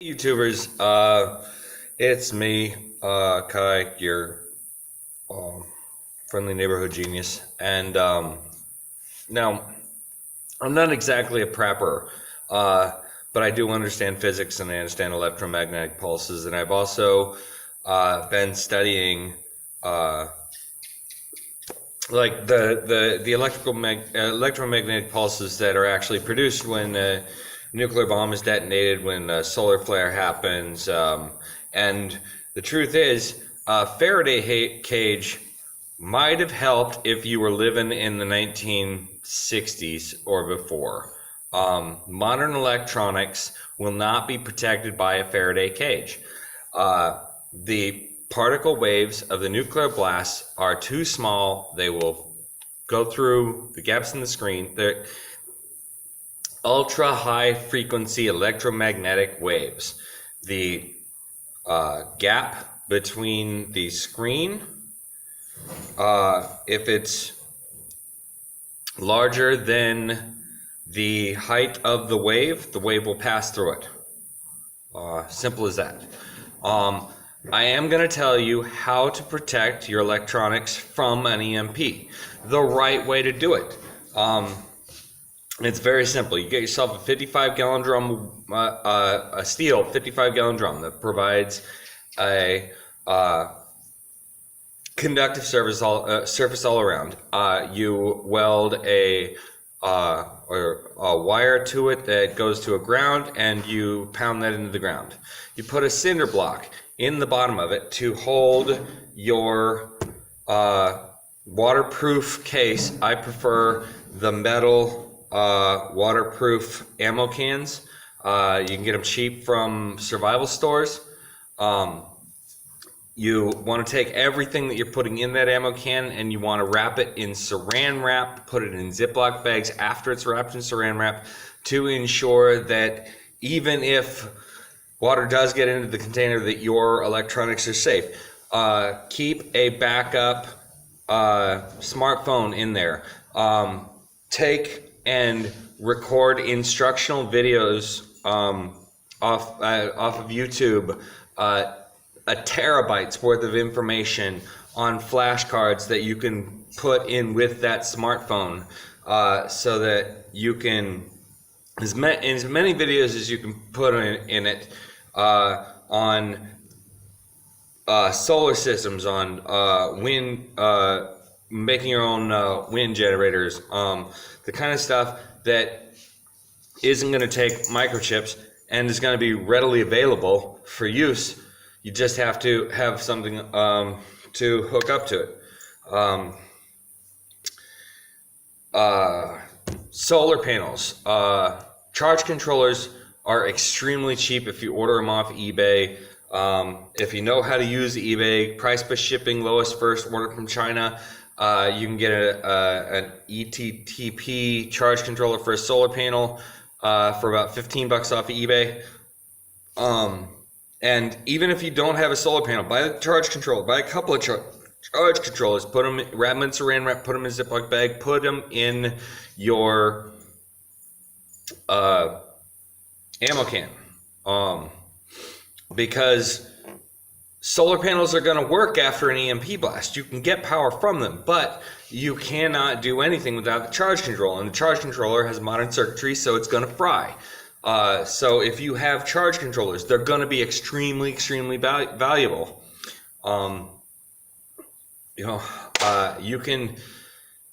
YouTubers, it's me, Kai, your um, friendly neighborhood genius, and now I'm not exactly a prepper, but I do understand physics and I understand electromagnetic pulses, and I've also been studying uh, like the electromagnetic pulses that are actually produced when a nuclear bomb is detonated, when a solar flare happens, and the truth is, Faraday cage might have helped if you were living in the 1960s or before. Modern electronics will not be protected by a Faraday cage. The particle waves of the nuclear blast are too small. They will go through the gaps in the screen. They're ultra high frequency electromagnetic waves. The gap between the screen, if it's larger than the height of the wave will pass through it. Simple as that. I am going to tell you how to protect your electronics from an EMP. The right way to do it. It's very simple. You get yourself a 55-gallon drum, a steel 55-gallon drum that provides a conductive surface all around. You weld a wire to it that goes to a ground, and you pound that into the ground. You put a cinder block in the bottom of it to hold your waterproof case. I prefer the metal waterproof ammo cans. You can get them cheap from survival stores. You want to take everything that you're putting in that ammo can and you want to wrap it in saran wrap, put it in Ziploc bags after it's wrapped in saran wrap to ensure that even if water does get into the container, that your electronics are safe. Keep a backup smartphone in there. Take and record instructional videos off of YouTube, a terabyte's worth of information on flashcards that you can put in with that smartphone, so that you can, as many videos as you can put in it, on solar systems, on wind, making your own wind generators, the kind of stuff that isn't going to take microchips and is going to be readily available for use. You just have to have something to hook up to it. Solar panels. Charge controllers are extremely cheap if you order them off eBay. If you know how to use eBay, price plus shipping, lowest first, order from China. You can get an ETTP charge controller for a solar panel for about $15 off of eBay. And even if you don't have a solar panel, buy a charge controller, buy a couple of charge controllers, put them, wrap them in saran wrap, put them in a Ziploc bag, put them in your ammo can. Because solar panels are going to work after an EMP blast. You can get power from them, but you cannot do anything without the charge controller. And the charge controller has modern circuitry, so it's going to fry. So if you have charge controllers, they're going to be extremely, extremely valuable. You can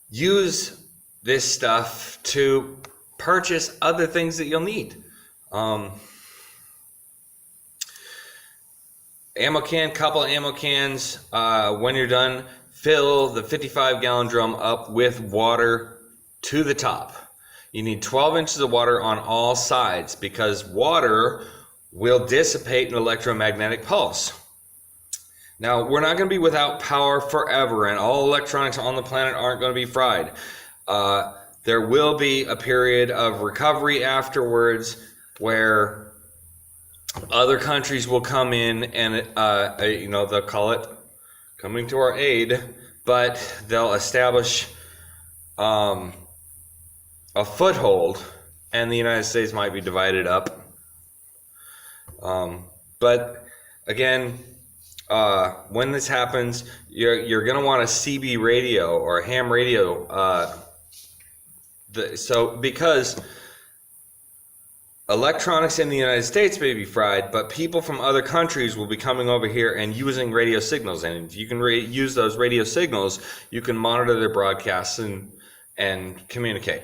use this stuff to purchase other things that you'll need. Ammo can, couple of ammo cans. When you're done, fill the 55-gallon drum up with water to the top. You need 12 inches of water on all sides because water will dissipate an electromagnetic pulse. Now, we're not going to be without power forever, and all electronics on the planet aren't going to be fried. There will be a period of recovery afterwards where other countries will come in and, they'll call it coming to our aid, but they'll establish a foothold, and the United States might be divided up. But again, when this happens, you're going to want a CB radio or a ham radio. Because electronics in the United States may be fried, but people from other countries will be coming over here and using radio signals. And if you can use those radio signals, you can monitor their broadcasts and communicate.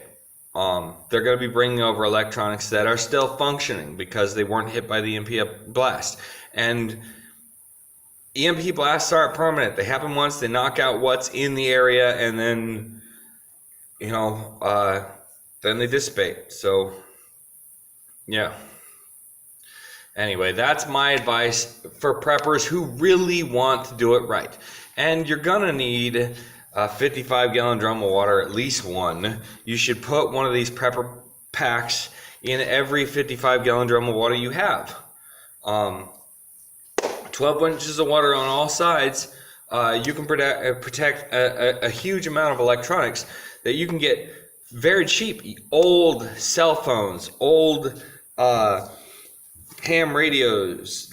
They're going to be bringing over electronics that are still functioning because they weren't hit by the EMP blast. And EMP blasts aren't permanent. They happen once, they knock out what's in the area, and then, then they dissipate. So, yeah. Anyway, that's my advice for preppers who really want to do it right. And you're going to need a 55-gallon drum of water, at least one. You should put one of these prepper packs in every 55-gallon drum of water you have. 12 inches of water on all sides. You can protect a huge amount of electronics that you can get very cheap. Old cell phones, old ham radios,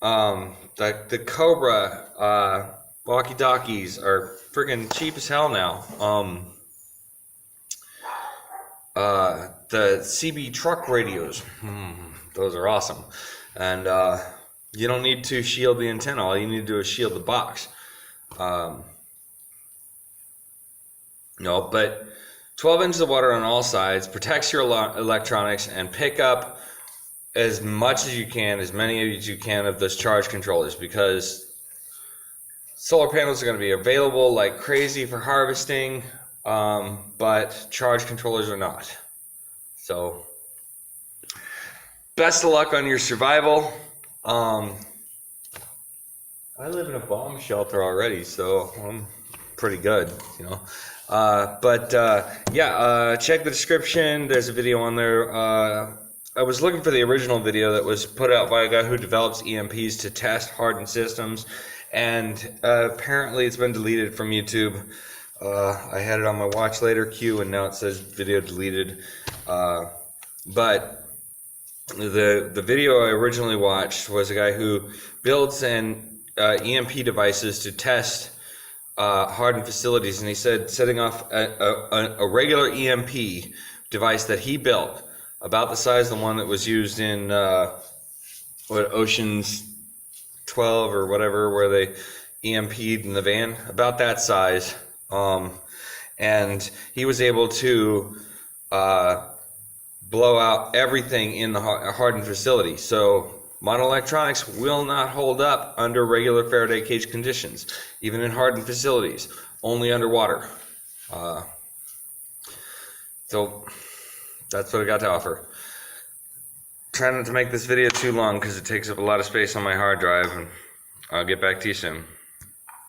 the Cobra walkie-talkies are friggin' cheap as hell now. The CB truck radios, those are awesome. And you don't need to shield the antenna. All you need to do is shield the box. But 12 inches of water on all sides protects your electronics, and pick up as much as you can, as many as you can of those charge controllers, because solar panels are going to be available like crazy for harvesting, but charge controllers are not. So, best of luck on your survival. I live in a bomb shelter already, so I'm pretty good, check the description. There's a video on there. I was looking for the original video that was put out by a guy who develops EMPs to test hardened systems, and apparently it's been deleted from YouTube. I had it on my watch later queue, and now it says video deleted. But the video I originally watched was a guy who builds EMP devices to test hardened facilities, and he said setting off a regular EMP device that he built, about the size of the one that was used in Ocean's 12 or whatever, where they EMP'd in the van, about that size, and he was able to blow out everything in the hardened facility. So modern electronics will not hold up under regular Faraday cage conditions, even in hardened facilities, only underwater. So that's what I got to offer. Try not to make this video too long because it takes up a lot of space on my hard drive, and I'll get back to you soon.